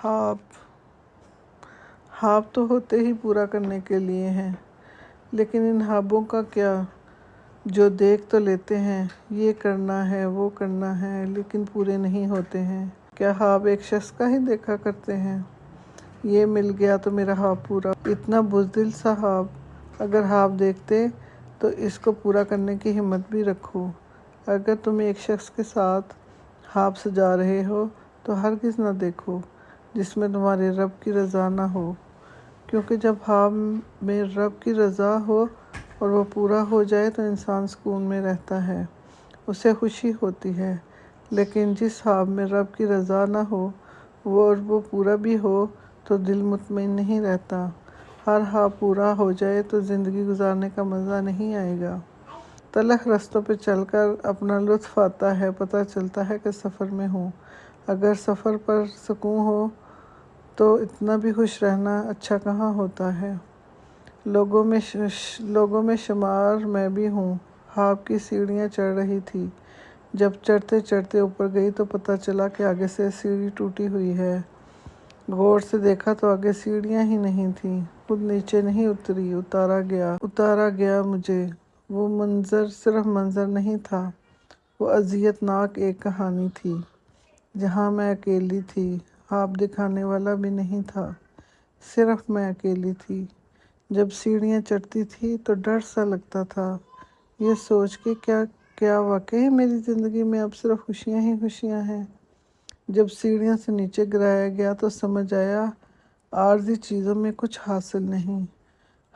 ख्वाब ख्वाब तो होते ही पूरा करने के लिए हैं, लेकिन इन ख्वाबों का क्या, जो देख तो लेते हैं ये करना है वो करना है, लेकिन पूरे नहीं होते हैं। क्या ख्वाब एक शख्स का ही देखा करते हैं? ये मिल गया तो मेरा ख्वाब पूरा। इतना बुज़दिल सा ख्वाब, अगर ख्वाब देखते तो इसको पूरा करने की हिम्मत भी रखो। अगर तुम एक शख्स के साथ ख्वाब सजा रहे हो तो हरगिज़ ना देखो जिसमें तुम्हारे रब की रज़ा ना हो, क्योंकि जब ख्वाब में रब की रज़ा हो और वो पूरा हो जाए तो इंसान सुकून में रहता है, उसे खुशी होती है। लेकिन जिस ख्वाब में रब की रज़ा ना हो वो पूरा भी हो तो दिल मुतमईन नहीं रहता। हर ख्वाब पूरा हो जाए तो ज़िंदगी गुजारने का मज़ा नहीं आएगा। तलख रास्तों पे चलकर अपना लुत्फ़ आता है, पता चलता है कि सफ़र में हूँ। अगर सफ़र पर सुकून हो तो इतना भी खुश रहना अच्छा कहाँ होता है। लोगों में शुमार मैं भी हूँ। ख्वाब की सीढ़ियाँ चढ़ रही थी, जब चढ़ते चढ़ते ऊपर गई तो पता चला कि आगे से सीढ़ी टूटी हुई है। गौर से देखा तो आगे सीढ़ियाँ ही नहीं थी। खुद नीचे नहीं उतरी, उतारा गया मुझे। वो मंज़र सिर्फ मंज़र नहीं था, वो अज़ियतनाक एक कहानी थी जहाँ मैं अकेली थी। ख्वाब दिखाने वाला भी नहीं था, सिर्फ मैं अकेली थी। जब सीढ़ियाँ चढ़ती थी तो डर सा लगता था, ये सोच के क्या वाकई मेरी ज़िंदगी में अब सिर्फ खुशियाँ ही खुशियाँ हैं। जब सीढ़ियों से नीचे गिराया गया तो समझ आया आर्ज़ी चीज़ों में कुछ हासिल नहीं।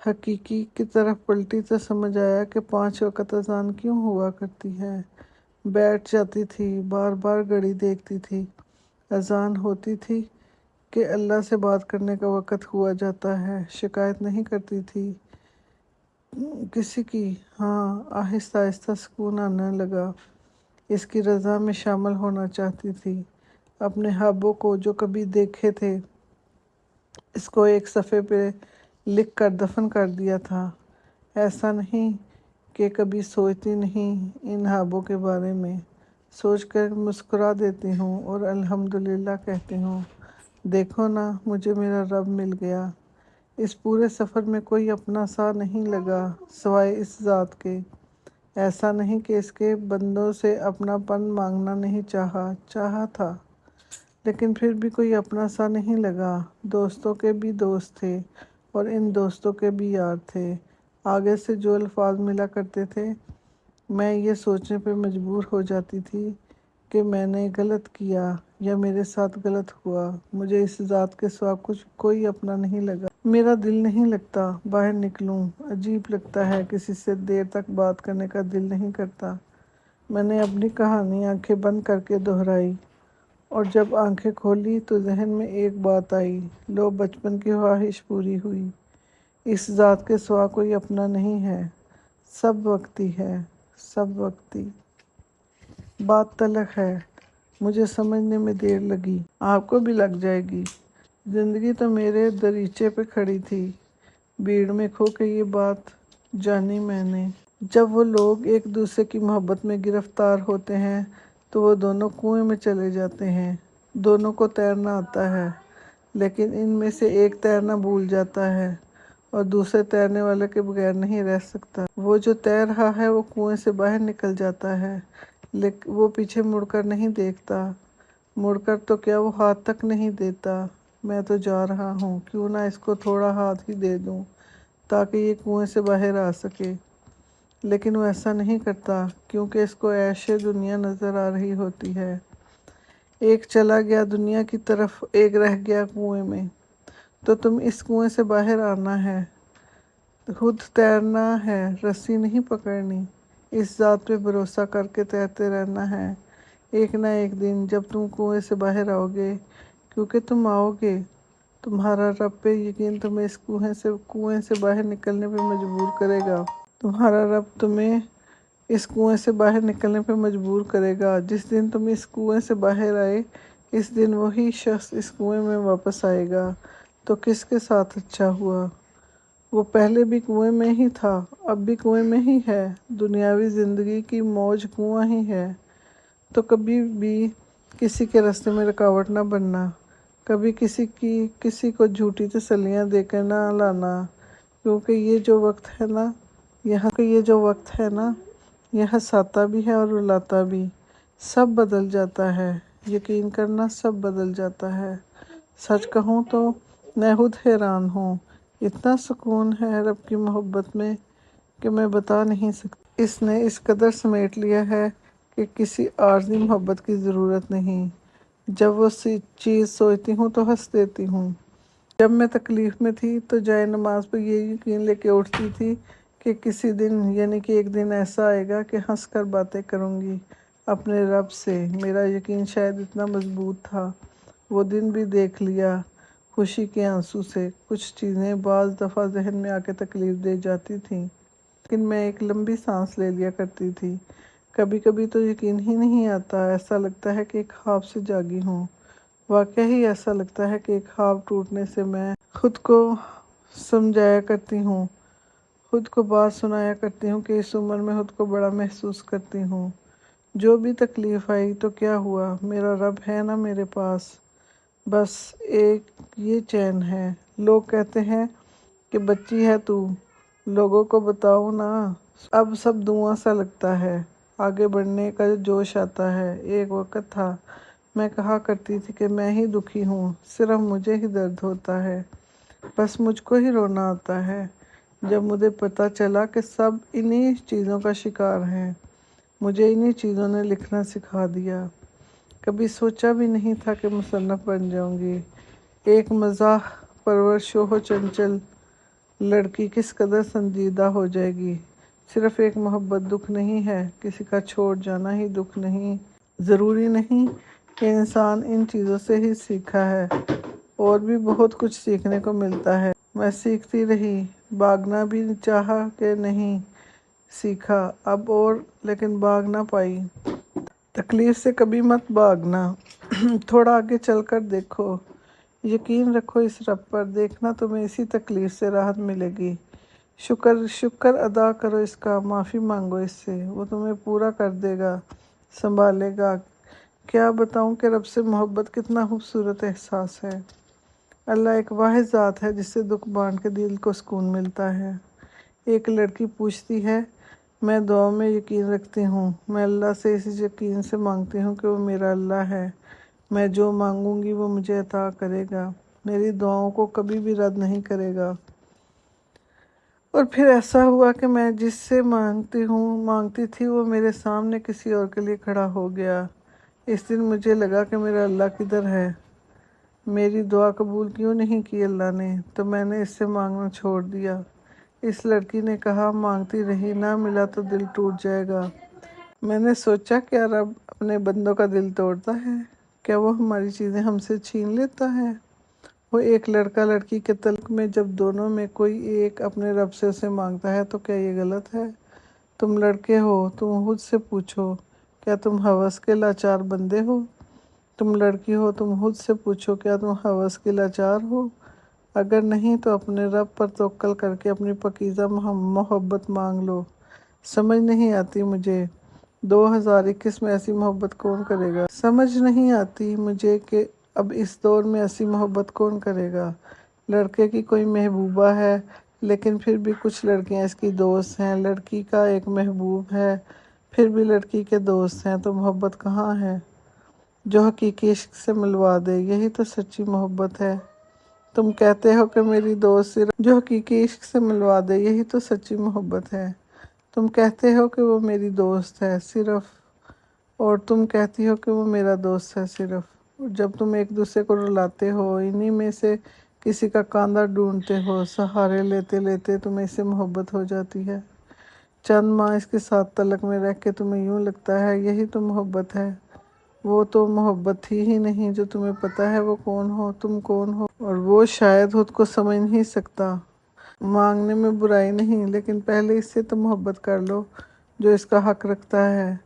हकीकी की तरफ पलटी तो समझ आया कि 5 वक़्त अज़ान क्यों हुआ करती है। बैठ जाती थी, बार बार घड़ी देखती थी। अज़ान होती थी कि अल्लाह से बात करने का वक़्त हुआ जाता है। शिकायत नहीं करती थी किसी की। हाँ, आहिस्ता आहिस्ता सुकून आने लगा। इसकी रज़ा में शामिल होना चाहती थी। अपने ख्वाबों को जो कभी देखे थे इसको एक सफ़े पे लिख कर दफन कर दिया था। ऐसा नहीं कि कभी सोचती नहीं इन ख्वाबों के बारे में, सोच कर मुस्कुरा देती हूँ और अल्हम्दुलिल्लाह कहती हूँ। देखो ना, मुझे मेरा रब मिल गया। इस पूरे सफ़र में कोई अपना सा नहीं लगा सिवाय इस ज़ात के। ऐसा नहीं कि इसके बंदों से अपनापन मांगना नहीं चाहा था, लेकिन फिर भी कोई अपना सा नहीं लगा। दोस्तों के भी दोस्त थे और इन दोस्तों के भी यार थे। आगे से जो अल्फाज मिला करते थे, मैं ये सोचने पे मजबूर हो जाती थी कि मैंने गलत किया या मेरे साथ गलत हुआ। मुझे इस ज़ात के सिवा कोई अपना नहीं लगा। मेरा दिल नहीं लगता बाहर निकलूं, अजीब लगता है, किसी से देर तक बात करने का दिल नहीं करता। मैंने अपनी कहानी आंखें बंद करके दोहराई और जब आंखें खोली तो जहन में एक बात आई, लो बचपन की ख्वाहिश पूरी हुई। इस ज़ात के सिवा कोई अपना नहीं है, सब वक्ती है, सब वक्ती। बात तलख है, मुझे समझने में देर लगी, आपको भी लग जाएगी। ज़िंदगी तो मेरे दरीचे पे खड़ी थी, भीड़ में खो के ये बात जानी मैंने। जब वो लोग एक दूसरे की मोहब्बत में गिरफ्तार होते हैं तो वो दोनों कुएं में चले जाते हैं। दोनों को तैरना आता है, लेकिन इनमें से एक तैरना भूल जाता है और दूसरे तैरने वाले के बगैर नहीं रह सकता। वो जो तैर रहा है वो कुएं से बाहर निकल जाता है, लेकिन वो पीछे मुड़कर नहीं देखता। मुड़कर तो क्या, वो हाथ तक नहीं देता। मैं तो जा रहा हूँ, क्यों ना इसको थोड़ा हाथ ही दे दूँ ताकि ये कुएं से बाहर आ सके। लेकिन वो ऐसा नहीं करता, क्योंकि इसको ऐशे दुनिया नज़र आ रही होती है। एक चला गया दुनिया की तरफ, एक रह गया कुएं में, तो तुम इस कुएं से बाहर आना है, खुद तैरना है, रस्सी नहीं पकड़नी। इस ज़ात पे भरोसा करके तैरते रहना है। एक ना एक दिन जब तुम कुएं से बाहर आओगे, क्योंकि तुम आओगे, तुम्हारा रब पे यकीन तुम्हें इस कुएं से बाहर निकलने पे मजबूर करेगा। तुम्हारा रब तुम्हें इस कुएं से बाहर निकलने पे मजबूर करेगा। जिस दिन तुम इस कुएं से बाहर आए, इस दिन वही शख्स इस कुएं में वापस आएगा। तो किसके साथ अच्छा हुआ? वो पहले भी कुएं में ही था, अब भी कुएं में ही है। दुनियावी ज़िंदगी की मौज कुआं ही है। तो कभी भी किसी के रास्ते में रुकावट ना बनना। कभी किसी को झूठी तसल्लियाँ देकर ना लाना, क्योंकि ये जो वक्त है ना, ये हंसाता भी है और रुलाता भी। सब बदल जाता है, यकीन करना सब बदल जाता है। सच कहूँ तो मैं खुद हैरान हूँ, इतना सुकून है रब की मोहब्बत में कि मैं बता नहीं सकती। इसने इस कदर समेट लिया है कि किसी आर्ज़ी मोहब्बत की ज़रूरत नहीं। जब वो चीज़ सोचती हूँ तो हंस देती हूँ। जब मैं तकलीफ़ में थी तो जाए नमाज पर ये यकीन लेके उठती थी कि किसी दिन, यानी कि एक दिन ऐसा आएगा कि हंस कर बातें करूँगी अपने रब से। मेरा यकीन शायद इतना मजबूत था। वो दिन भी देख लिया खुशी के आंसू से। कुछ चीज़ें बाज़ दफ़ा जहन में आके तकलीफ़ दे जाती थीं, लेकिन मैं एक लंबी सांस ले लिया करती थी। कभी कभी तो यकीन ही नहीं आता, ऐसा लगता है कि एक ख्वाब से जागी हूँ। वाकई ही ऐसा लगता है कि एक ख्वाब टूटने से मैं खुद को समझाया करती हूँ, खुद को बात सुनाया करती हूँ कि इस उम्र में खुद को बड़ा महसूस करती हूँ। जो भी तकलीफ़ आई तो क्या हुआ, मेरा रब है ना मेरे पास, बस एक ये चैन है। लोग कहते हैं कि बच्ची है तू, लोगों को बताओ ना। अब सब धुआं सा लगता है, आगे बढ़ने का जोश आता है। एक वक्त था मैं कहा करती थी कि मैं ही दुखी हूँ, सिर्फ मुझे ही दर्द होता है, बस मुझको ही रोना आता है। जब मुझे पता चला कि सब इन्हीं चीज़ों का शिकार हैं, मुझे इन्हीं चीज़ों ने लिखना सिखा दिया। कभी सोचा भी नहीं था कि मुसन्नफ़ बन जाऊंगी। एक मज़ाह परवर शोहो चंचल लड़की किस कदर संजीदा हो जाएगी। सिर्फ एक मोहब्बत दुख नहीं है, किसी का छोड़ जाना ही दुख नहीं। ज़रूरी नहीं कि इंसान इन चीज़ों से ही सीखा है, और भी बहुत कुछ सीखने को मिलता है। मैं सीखती रही, भागना भी चाहा कि नहीं सीखा अब, और लेकिन भाग ना पाई। तकलीफ से कभी मत भागना, थोड़ा आगे चलकर देखो, यकीन रखो इस रब पर, देखना तुम्हें इसी तकलीफ से राहत मिलेगी। शुक्र अदा करो इसका, माफ़ी मांगो इससे, वो तुम्हें पूरा कर देगा, संभालेगा। क्या बताऊं कि रब से मोहब्बत कितना खूबसूरत एहसास है। अल्लाह एक वाहिद ज़ात है जिससे दुख बांट के दिल को सुकून मिलता है। एक लड़की पूछती है, मैं दुआ में यकीन रखती हूँ, मैं अल्लाह से इस यकीन से मांगती हूँ कि वो मेरा अल्लाह है, मैं जो मांगूंगी वो मुझे अता करेगा, मेरी दुआओं को कभी भी रद्द नहीं करेगा। और फिर ऐसा हुआ कि मैं जिससे मांगती थी वो मेरे सामने किसी और के लिए खड़ा हो गया। इस दिन मुझे लगा कि मेरा अल्लाह किधर है, मेरी दुआ कबूल क्यों नहीं की अल्लाह ने, तो मैंने इससे मांगना छोड़ दिया। इस लड़की ने कहा, मांगती रही, ना मिला तो दिल टूट जाएगा। मैंने सोचा, क्या रब अपने बंदों का दिल तोड़ता है? क्या वो हमारी चीज़ें हमसे छीन लेता है? वो एक लड़का लड़की के तल्क में जब दोनों में कोई एक अपने रब से उसे मांगता है तो क्या ये गलत है? तुम लड़के हो, तुम खुद से पूछो, क्या तुम हवस के लाचार बंदे हो? तुम लड़की हो, तुम खुद से पूछो, क्या तुम हवस के लाचार हो? अगर नहीं तो अपने रब पर तवक्कल करके अपनी पकीज़ा मोहब्बत मांग लो। समझ नहीं आती मुझे 2021 में ऐसी मोहब्बत कौन करेगा। समझ नहीं आती मुझे कि अब इस दौर में ऐसी मोहब्बत कौन करेगा। लड़के की कोई महबूबा है, लेकिन फिर भी कुछ लड़कियां इसकी दोस्त हैं। लड़की का एक महबूब है, फिर भी लड़की के दोस्त हैं। तो मोहब्बत कहाँ है जो हकीकी इश्क से मिलवा दे? यही तो सच्ची मोहब्बत है। तुम कहते हो कि मेरी दोस्त सिर्फ जो हकीकी इश्क से मिलवा दे, यही तो सच्ची मोहब्बत है। तुम कहते हो कि वो मेरी दोस्त है सिर्फ, और तुम कहती हो कि वो मेरा दोस्त है सिर्फ। जब तुम एक दूसरे को रुलाते हो, इन्हीं में से किसी का कांधा ढूंढते हो, सहारे लेते लेते तुम्हें इससे मोहब्बत हो जाती है। चंद माह इसके साथ तलक में रह के तुम्हें यूँ लगता है यही तो मोहब्बत है। वो तो मोहब्बत थी ही नहीं। जो तुम्हें पता है वो कौन हो, तुम कौन हो, और वो शायद खुद को समझ नहीं सकता। मांगने में बुराई नहीं, लेकिन पहले इससे तो मोहब्बत कर लो जो इसका हक रखता है।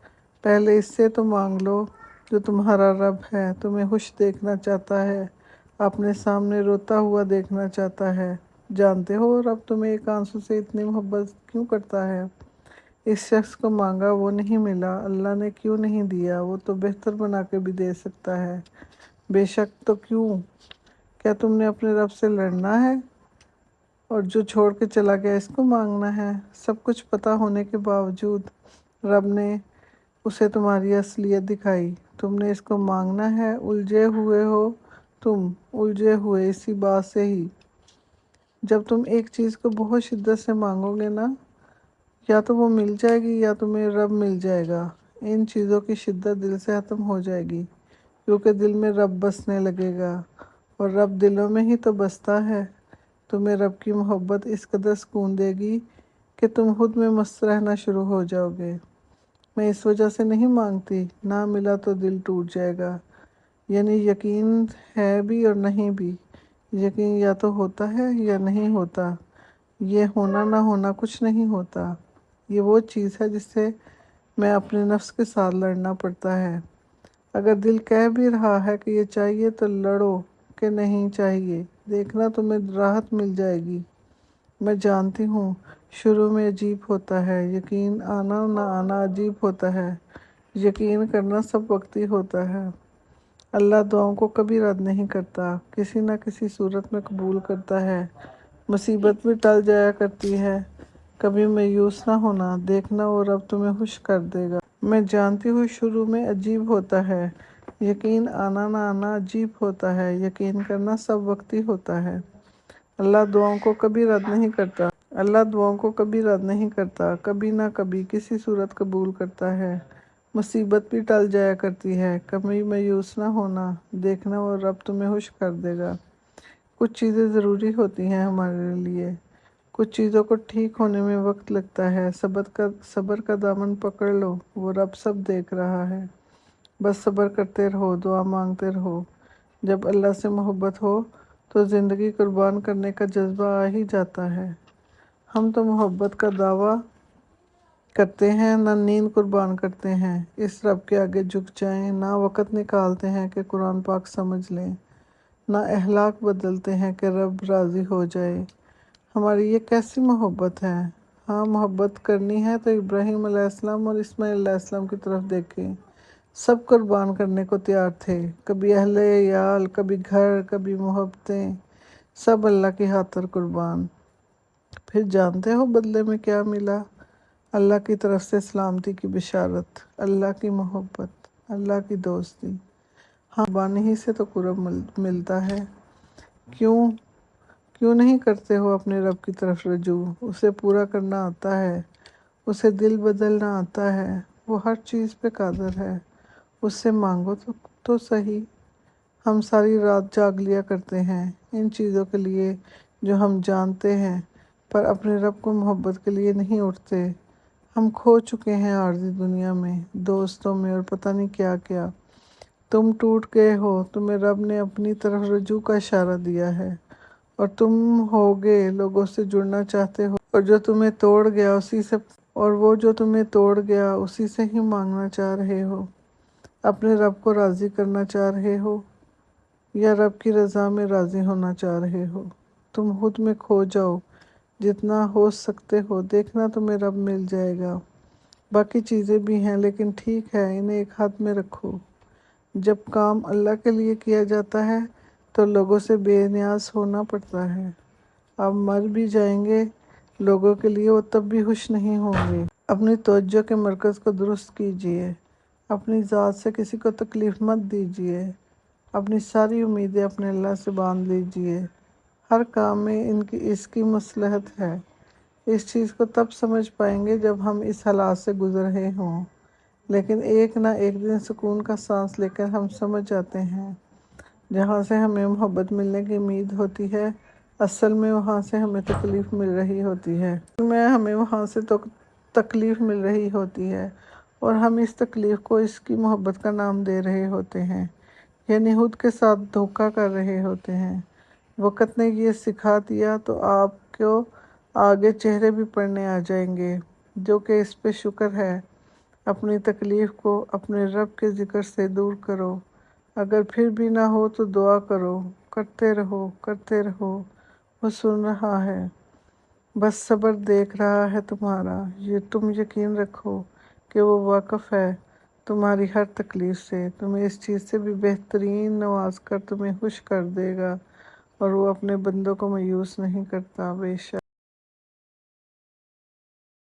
पहले इससे तो मांग लो जो तुम्हारा रब है, तुम्हें खुश देखना चाहता है, अपने सामने रोता हुआ देखना चाहता है। जानते हो रब तुम्हें एक आंसू से इतनी मोहब्बत क्यों करता है? इस शख्स को मांगा वो नहीं मिला, अल्लाह ने क्यों नहीं दिया? वो तो बेहतर बना के भी दे सकता है। बेशक तो क्यों, क्या तुमने अपने रब से लड़ना है और जो छोड़ के चला गया इसको मांगना है? सब कुछ पता होने के बावजूद रब ने उसे तुम्हारी असलियत दिखाई। तुमने इसको मांगना है, उलझे हुए हो तुम, उलझे हुए इसी बात से ही। जब तुम एक चीज़ को बहुत शिद्दत से मांगोगे ना, या तो वो मिल जाएगी या तुम्हें रब मिल जाएगा। इन चीज़ों की शिद्दत दिल से ख़त्म हो जाएगी, क्योंकि दिल में रब बसने लगेगा, और रब दिलों में ही तो बसता है। तुम्हें रब की मोहब्बत इस कदर सुकून देगी कि तुम खुद में मस्त रहना शुरू हो जाओगे। मैं इस वजह से नहीं मांगती, ना मिला तो दिल टूट जाएगा। यानी यकीन है भी और नहीं भी। यकीन या तो होता है या नहीं होता। ये होना ना होना कुछ नहीं होता। ये वो चीज़ है जिससे मैं अपने नफ्स के साथ लड़ना पड़ता है। अगर दिल कह भी रहा है कि ये चाहिए तो लड़ो कि नहीं चाहिए, देखना तुम्हें राहत मिल जाएगी। मैं जानती हूँ शुरू में अजीब होता है, यकीन आना ना आना अजीब होता है। यकीन करना सब वक्ती होता है। अल्लाह दुआओं को कभी रद्द नहीं करता, किसी न किसी सूरत में कबूल करता है। मुसीबत भी टल जाया करती है। कभी मायूस ना होना, देखना और अब तुम्हें खुश कर देगा। मैं जानती हूँ शुरू में अजीब होता है, यकीन आना ना आना अजीब होता है। यकीन करना सब वक्ती होता है। अल्लाह दुआओं को कभी रद्द नहीं करता। अल्लाह दुआओं को कभी रद्द नहीं करता, कभी ना कभी किसी सूरत कबूल करता है। मुसीबत भी टल जाया करती है। कभी मायूस ना होना, देखना और रब तुम्हें खुश कर देगा। कुछ चीज़ें ज़रूरी होती हैं हमारे लिए। कुछ चीज़ों को ठीक होने में वक्त लगता है। सब्र का दामन पकड़ लो, वो रब सब देख रहा है। बस सब्र करते रहो, दुआ मांगते रहो। जब अल्लाह से मोहब्बत हो तो ज़िंदगी कुर्बान करने का जज्बा आ ही जाता है। हम तो मोहब्बत का दावा करते हैं, ना नींद कुर्बान करते हैं इस रब के आगे झुक जाएं, ना वक़्त निकालते हैं कि कुरान पाक समझ लें, ना अखलाक बदलते हैं कि रब राज़ी हो जाए। हमारी ये कैसी मोहब्बत है? हाँ, मोहब्बत करनी है तो इब्राहीम अलैहिस्सलाम और इस्माईल अलैहिस्सलाम की तरफ देखें। सब कुर्बान करने को तैयार थे, कभी अहले याल, कभी घर, कभी मोहब्बतें, सब अल्लाह की खातिर कुर्बान। फिर जानते हो बदले में क्या मिला? अल्लाह की तरफ से सलामती की बिशारत, अल्लाह की मोहब्बत, अल्लाह की दोस्ती। हाँ, कुर्बानी ही से तो कुर्ब मिलता है। क्यों क्यों नहीं करते हो अपने रब की तरफ रजू? उसे पूरा करना आता है, उसे दिल बदलना आता है। वो हर चीज़ पे कादिर है। उससे मांगो तो सही। हम सारी रात जाग लिया करते हैं इन चीज़ों के लिए जो हम जानते हैं, पर अपने रब को मोहब्बत के लिए नहीं उठते। हम खो चुके हैं आर्ज़ी दुनिया में, दोस्तों में और पता नहीं क्या क्या। तुम टूट गए हो, तुम्हें रब ने अपनी तरफ रजू का इशारा दिया है, और तुम होगे लोगों से जुड़ना चाहते हो, और जो तुम्हें तोड़ गया उसी से, और वो जो तुम्हें तोड़ गया उसी से ही मांगना चाह रहे हो। अपने रब को राज़ी करना चाह रहे हो या रब की रज़ा में राज़ी होना चाह रहे हो? तुम खुद में खो जाओ जितना हो सकते हो, देखना तुम्हें रब मिल जाएगा। बाकी चीज़ें भी हैं लेकिन ठीक है, इन्हें एक हाथ में रखो। जब काम अल्लाह के लिए किया जाता है तो लोगों से बेनियाज होना पड़ता है। आप मर भी जाएंगे लोगों के लिए, वो तब भी खुश नहीं होंगे। अपनी तवज्जो के मरकज़ को दुरुस्त कीजिए। अपनी ज़ात से किसी को तकलीफ़ मत दीजिए। अपनी सारी उम्मीदें अपने अल्लाह से बांध लीजिए। हर काम में इसकी मसलहत है। इस चीज़ को तब समझ पाएंगे जब हम इस हालात से गुज़र रहे हों, लेकिन एक ना एक दिन सुकून का सांस लेकर हम समझ जाते हैं। जहाँ से हमें मोहब्बत मिलने की उम्मीद होती है, असल में वहाँ से हमें तकलीफ़ मिल रही होती है। हमें वहाँ से तो तकलीफ़ मिल रही होती है, और हम इस तकलीफ़ को इसकी मोहब्बत का नाम दे रहे होते हैं, यानी खुद के साथ धोखा कर रहे होते हैं। वक़्त ने ये सिखा दिया तो आपको आगे चेहरे भी पढ़ने आ जाएंगे, जो कि इस पे शुक्र है। अपनी तकलीफ़ को अपने रब के ज़िक्र से दूर करो। अगर फिर भी ना हो तो दुआ करो, करते रहो। वो सुन रहा है, बस सब्र देख रहा है तुम्हारा। ये तुम यकीन रखो कि वो वाकिफ़ है। تمہاری ہر تکلیف سے، تمہیں اس چیز سے بھی بہترین نواز کر تمہیں خوش کر دے گا، اور وہ اپنے بندوں کو مایوس نہیں کرتا، بے شک۔